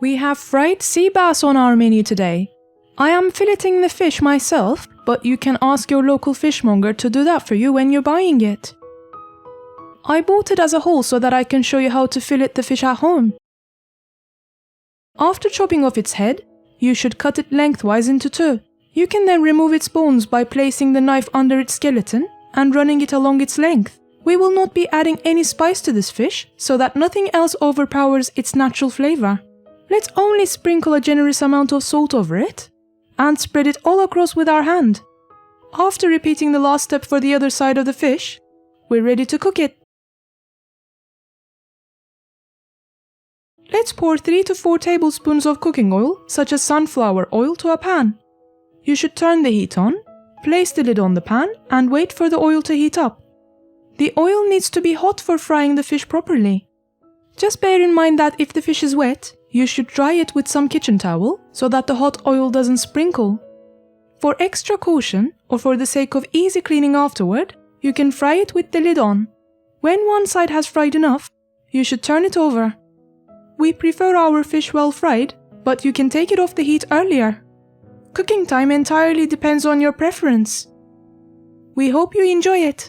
We have fried sea bass on our menu today. I am filleting the fish myself, but you can ask your local fishmonger to do that for you when you're buying it. I bought it as a whole so that I can show you how to fillet the fish at home. After chopping off its head, you should cut it lengthwise into two. You can then remove its bones by placing the knife under its skeleton and running it along its length. We will not be adding any spice to this fish so that nothing else overpowers its natural flavor. Let's only sprinkle a generous amount of salt over it and spread it all across with our hand. After repeating the last step for the other side of the fish, we're ready to cook it. Let's pour 3 to 4 tablespoons of cooking oil, such as sunflower oil, to a pan. You should turn the heat on, place the lid on the pan, and wait for the oil to heat up. The oil needs to be hot for frying the fish properly. Just bear in mind that if the fish is wet, you should dry it with some kitchen towel so that the hot oil doesn't sprinkle. For extra caution, or for the sake of easy cleaning afterward, you can fry it with the lid on. When one side has fried enough, you should turn it over. We prefer our fish well fried, but you can take it off the heat earlier. Cooking time entirely depends on your preference. We hope you enjoy it.